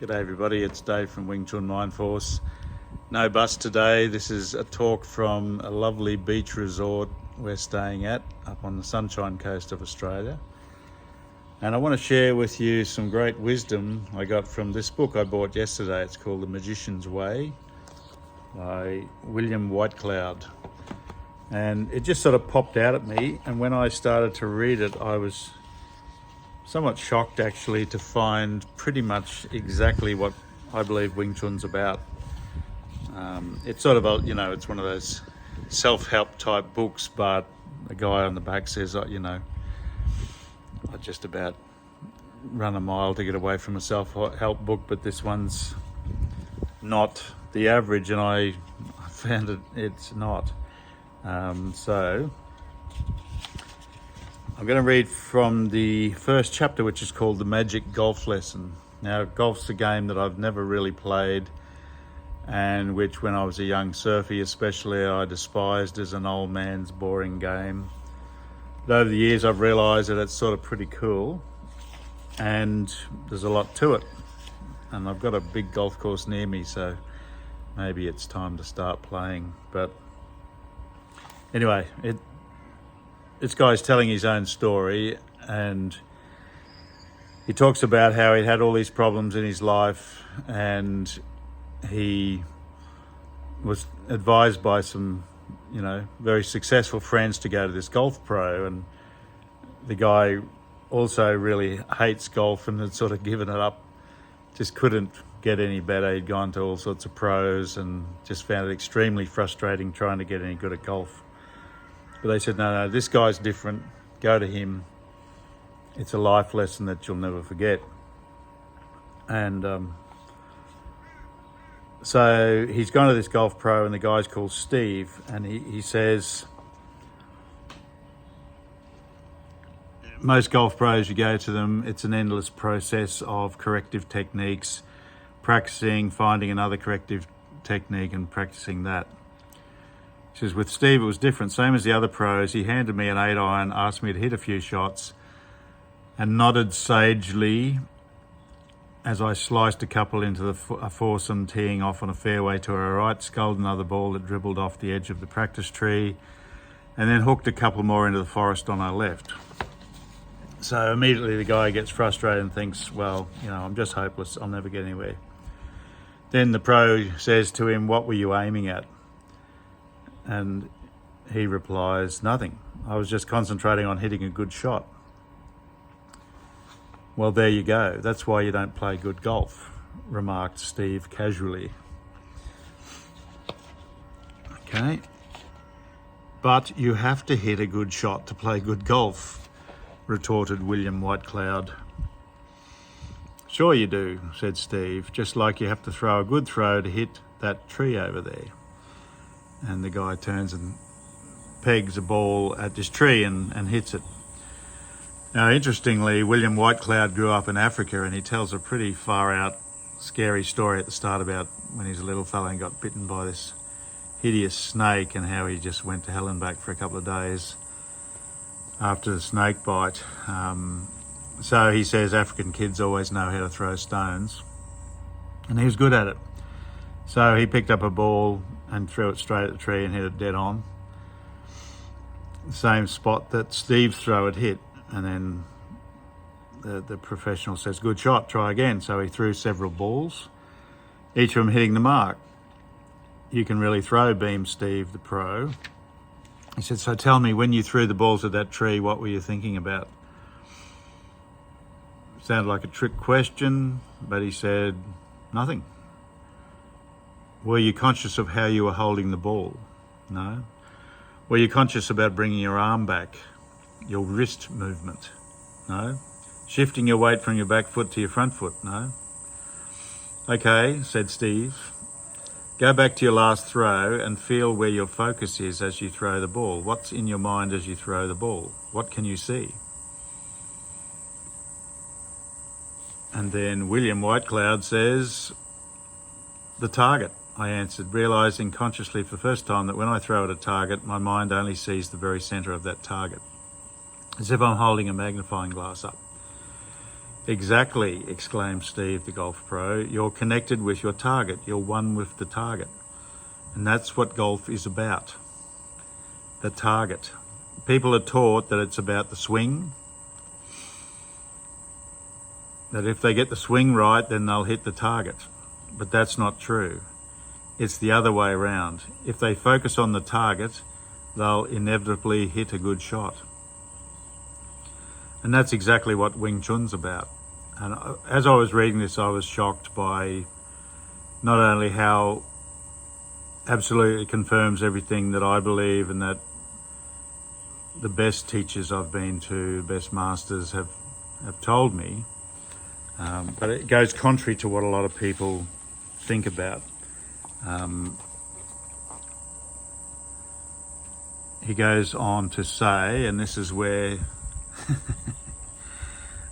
G'day everybody, it's Dave from Wing Chun Mind Force. No bus today. This is a talk from a lovely beach resort we're staying at up on the Sunshine Coast of Australia. And I want to share with you some great wisdom I got from this book I bought yesterday. It's called The Magician's Way by William Whitecloud. And it just sort of popped out at me, and when I started to read it, I was somewhat shocked actually to find pretty much exactly what I believe Wing Chun's about. It's sort of it's one of those self-help type books, but the guy on the back says, I just about run a mile to get away from a self-help book, but this one's not the average, and I found it's not. So I'm going to read from the first chapter, which is called The Magic Golf Lesson. Now, golf's a game that I've never really played, and which when I was a young surfie especially, I despised as an old man's boring game. But over the years I've realised that it's sort of pretty cool, and there's a lot to it. And I've got a big golf course near me, so maybe it's time to start playing. But anyway, this guy's telling his own story, and he talks about how he had all these problems in his life, and he was advised by some, very successful friends to go to this golf pro, and the guy also really hates golf and had sort of given it up, just couldn't get any better. He'd gone to all sorts of pros and just found it extremely frustrating trying to get any good at golf. But they said, no, this guy's different. Go to him. It's a life lesson that you'll never forget. And so he's gone to this golf pro, and the guy's called Steve, and he says, most golf pros, you go to them, it's an endless process of corrective techniques, practicing, finding another corrective technique and practicing that. He says, with Steve, it was different. Same as the other pros, he handed me an 8-iron, asked me to hit a few shots, and nodded sagely as I sliced a couple into a foursome, teeing off on a fairway to our right, sculled another ball that dribbled off the edge of the practice tree, and then hooked a couple more into the forest on our left. So immediately the guy gets frustrated and thinks, well, I'm just hopeless. I'll never get anywhere. Then the pro says to him, what were you aiming at? And he replies, nothing. I was just concentrating on hitting a good shot. Well, there you go. That's why you don't play good golf, remarked Steve casually. Okay. But you have to hit a good shot to play good golf, retorted William Whitecloud. Sure you do, said Steve, just like you have to throw a good throw to hit that tree over there. And the guy turns and pegs a ball at this tree and hits it. Now, interestingly, William Whitecloud grew up in Africa, and he tells a pretty far-out, scary story at the start about when he was a little fellow and got bitten by this hideous snake, and how he just went to hell and back for a couple of days after the snake bite. So he says African kids always know how to throw stones, and he was good at it. So he picked up a ball and threw it straight at the tree and hit it dead on. The same spot that Steve's throw had hit. And then the professional says, good shot, try again. So he threw several balls, each of them hitting the mark. You can really throw, beamed Steve, the pro. He said, so tell me, when you threw the balls at that tree, what were you thinking about? Sounded like a trick question, but he said, nothing. Were you conscious of how you were holding the ball? No. Were you conscious about bringing your arm back? Your wrist movement? No. Shifting your weight from your back foot to your front foot? No. Okay, said Steve. Go back to your last throw and feel where your focus is as you throw the ball. What's in your mind as you throw the ball? What can you see? And then William Whitecloud says, the target. I answered, realising consciously for the first time that when I throw at a target, my mind only sees the very centre of that target, as if I'm holding a magnifying glass up. Exactly, exclaimed Steve, the golf pro. You're connected with your target. You're one with the target. And that's what golf is about. The target. People are taught that it's about the swing, that if they get the swing right, then they'll hit the target. But that's not true. It's the other way around. If they focus on the target, they'll inevitably hit a good shot. And that's exactly what Wing Chun's about. And as I was reading this, I was shocked by not only how absolutely confirms everything that I believe and that the best teachers I've been to, best masters have told me, but it goes contrary to what a lot of people think about. He goes on to say, and this is where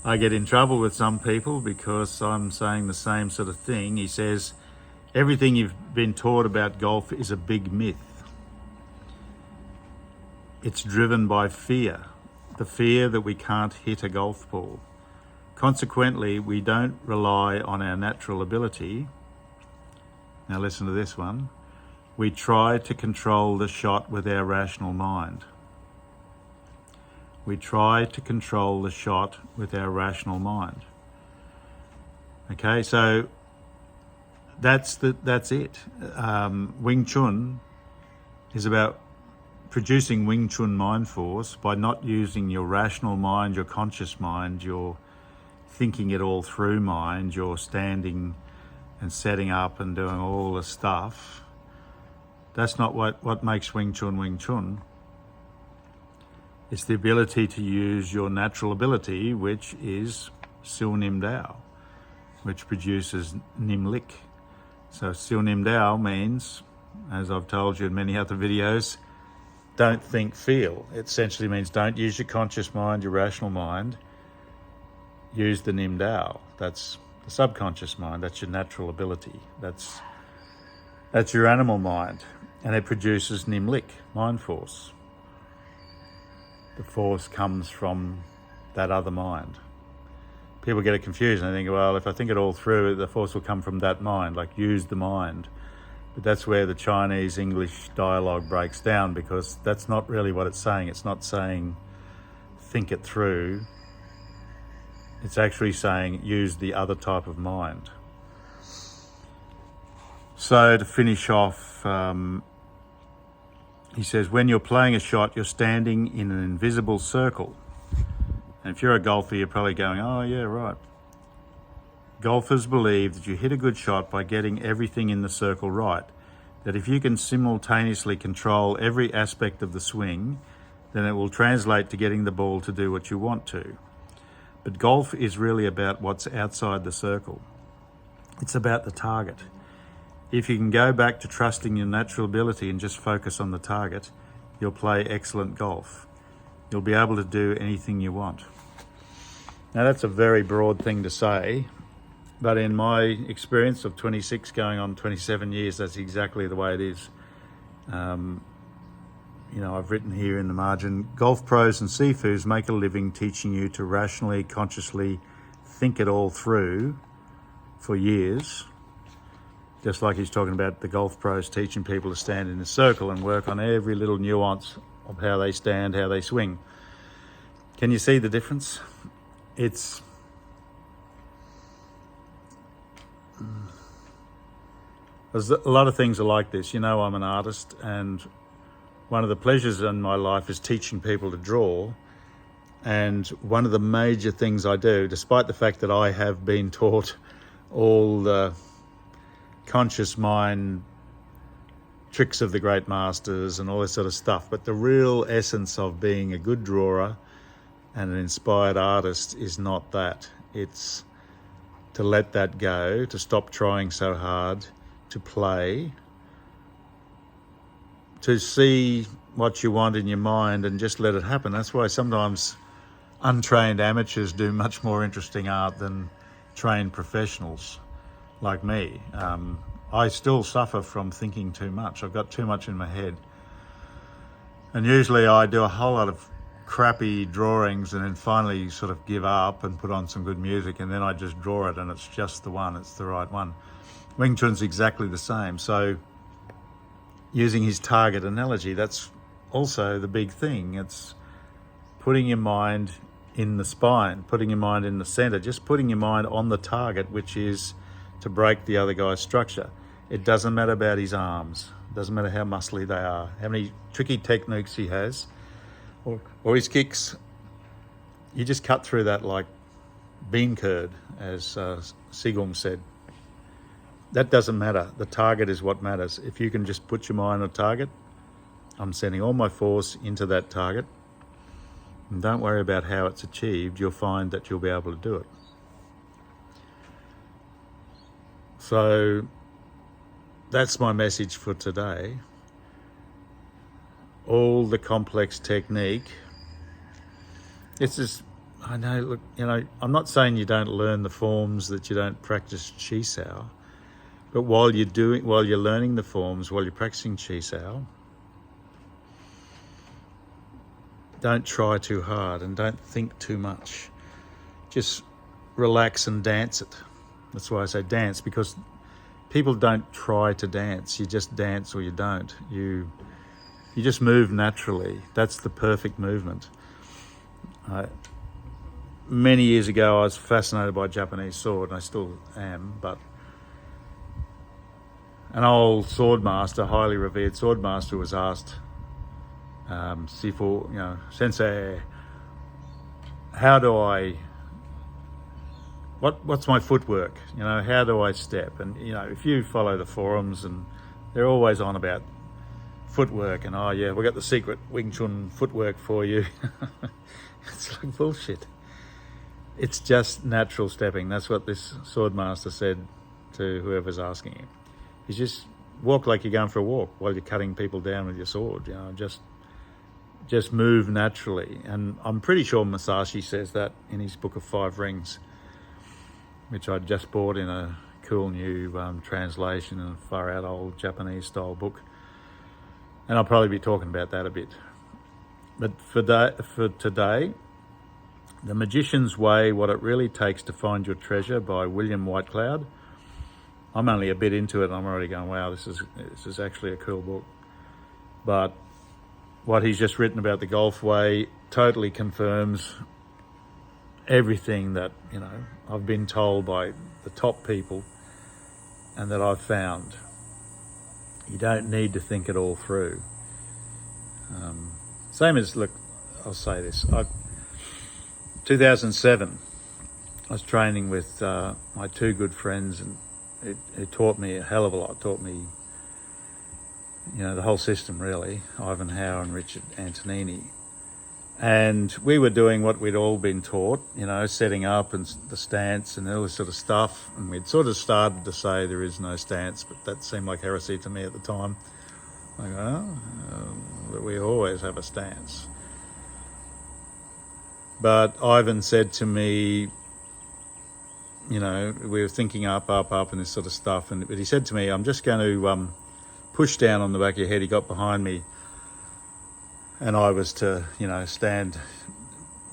I get in trouble with some people because I'm saying the same sort of thing. He says, everything you've been taught about golf is a big myth. It's driven by fear, the fear that we can't hit a golf ball. Consequently, we don't rely on our natural ability. Now listen to this one. We try to control the shot with our rational mind. We try to control the shot with our rational mind. Okay, so that's it. Wing Chun is about producing Wing Chun mind force by not using your rational mind, your conscious mind, your thinking it all through mind, your standing and setting up and doing all the stuff. That's not what makes Wing Chun Wing Chun. It's the ability to use your natural ability, which is Sil Nim Dao, which produces Nim Lik. So Sil Nim Dao means, as I've told you in many other videos, don't think, feel. It essentially means don't use your conscious mind, your rational mind. Use the Nim Dao. That's the subconscious mind. That's your natural ability. That's your animal mind. And it produces Nim Lik, mind force. The force comes from that other mind. People get it confused and they think, well, if I think it all through, the force will come from that mind, like use the mind. But that's where the Chinese-English dialogue breaks down, because that's not really what it's saying. It's not saying think it through. It's actually saying use the other type of mind. So to finish off, he says, when you're playing a shot, you're standing in an invisible circle. And if you're a golfer, you're probably going, oh yeah, right. Golfers believe that you hit a good shot by getting everything in the circle right. That if you can simultaneously control every aspect of the swing, then it will translate to getting the ball to do what you want to. But golf is really about what's outside the circle. It's about the target. If you can go back to trusting your natural ability and just focus on the target, you'll play excellent golf. You'll be able to do anything you want. Now that's a very broad thing to say, but in my experience of 26 going on 27 years, that's exactly the way it is. I've written here in the margin, golf pros and sifus make a living teaching you to rationally, consciously think it all through for years. Just like he's talking about the golf pros teaching people to stand in a circle and work on every little nuance of how they stand, how they swing. Can you see the difference? There's a lot of things are like this. I'm an artist, and one of the pleasures in my life is teaching people to draw. And one of the major things I do, despite the fact that I have been taught all the conscious mind tricks of the great masters and all this sort of stuff, but the real essence of being a good drawer and an inspired artist is not that. It's to let that go, to stop trying so hard, to play, to see what you want in your mind and just let it happen. That's why sometimes untrained amateurs do much more interesting art than trained professionals like me. I still suffer from thinking too much. I've got too much in my head. And usually I do a whole lot of crappy drawings and then finally sort of give up and put on some good music, and then I just draw it and it's just the one, it's the right one. Wing Chun's exactly the same. So using his target analogy, that's also the big thing. It's putting your mind in the spine, putting your mind in the center, just putting your mind on the target, which is to break the other guy's structure. It doesn't matter about his arms, it doesn't matter how muscly they are, how many tricky techniques he has, or his kicks. You just cut through that like bean curd, as Sigum said. That doesn't matter. The target is what matters. If you can just put your mind on a target, I'm sending all my force into that target, and don't worry about how it's achieved. You'll find that you'll be able to do it. So that's my message for today. All the complex technique. It's just, I know, look, I'm not saying you don't learn the forms, that you don't practice Chi Sao, but while you're learning the forms, while you're practicing Chi Sao, don't try too hard and don't think too much. Just relax and dance it. That's why I say dance, because people don't try to dance. You just dance or you don't. You just move naturally. That's the perfect movement. Many years ago, I was fascinated by Japanese sword, and I still am, but an old sword master, highly revered sword master, was asked, Sifu, Sensei, what's my footwork? How do I step? And, if you follow the forums, and they're always on about footwork, and, oh yeah, we got the secret Wing Chun footwork for you. It's like bullshit. It's just natural stepping. That's what this sword master said to whoever's asking him. You just walk like you're going for a walk while you're cutting people down with your sword. Just move naturally. And I'm pretty sure Masashi says that in his book of 5 Rings, which I just bought in a cool new translation, and a far out old Japanese style book. And I'll probably be talking about that a bit. But for today, The Magician's Way, What It Really Takes to Find Your Treasure by William Whitecloud. I'm only a bit into it, and I'm already going, wow, this is actually a cool book. But what he's just written about the golf way totally confirms everything that, I've been told by the top people and that I've found. You don't need to think it all through. Same as, look, I'll say this. 2007, I was training with my 2 good friends, and it taught me a hell of a lot. It taught me, the whole system really, Ivan Howe and Richard Antonini. And we were doing what we'd all been taught, setting up and the stance and all this sort of stuff. And we'd sort of started to say there is no stance, but that seemed like heresy to me at the time. I go, but we always have a stance. But Ivan said to me, we were thinking up and this sort of stuff. But he said to me, I'm just going to push down on the back of your head. He got behind me, and I was to, stand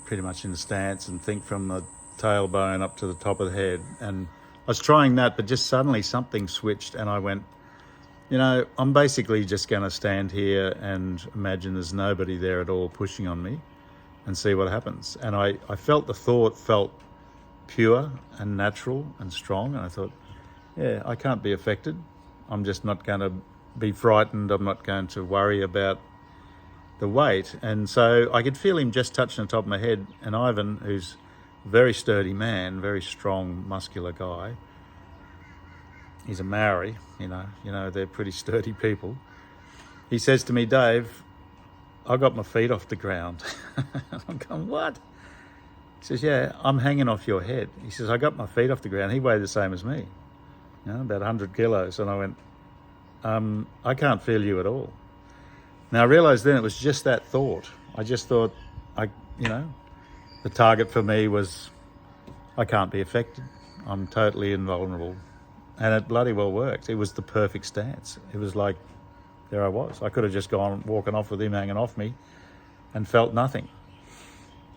pretty much in the stance and think from the tailbone up to the top of the head. And I was trying that, but just suddenly something switched, and I went, I'm basically just going to stand here and imagine there's nobody there at all pushing on me and see what happens. And I felt the thought felt pure and natural and strong. And I thought, yeah, I can't be affected. I'm just not going to be frightened. I'm not going to worry about the weight. And so I could feel him just touching the top of my head. And Ivan, who's a very sturdy man, very strong, muscular guy, he's a Maori, they're pretty sturdy people. He says to me, Dave, I got my feet off the ground. I'm going, what? He says, yeah, I'm hanging off your head. He says, I got my feet off the ground. He weighed the same as me, about 100 kilos. And I went, I can't feel you at all. Now I realised then it was just that thought. I just thought, the target for me was, I can't be affected. I'm totally invulnerable. And it bloody well worked. It was the perfect stance. It was like, there I was. I could have just gone walking off with him hanging off me and felt nothing.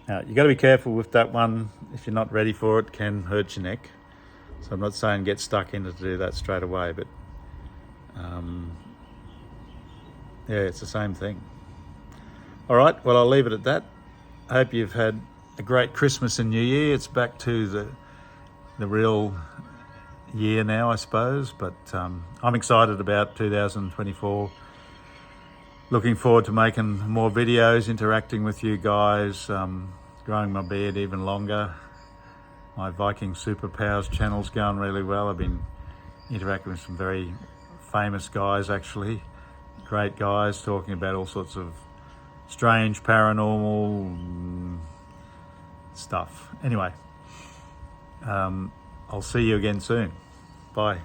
Now, you got to be careful with that one. If you're not ready for it, can hurt your neck. So I'm not saying get stuck in to do that straight away, but yeah, it's the same thing. All right, well, I'll leave it at that. I hope you've had a great Christmas and New Year. It's back to the real year now, I suppose, but I'm excited about 2024. Looking forward to making more videos, interacting with you guys, growing my beard even longer. My Viking Superpowers channel's going really well. I've been interacting with some very famous guys, actually. Great guys talking about all sorts of strange paranormal stuff. Anyway, I'll see you again soon. Bye.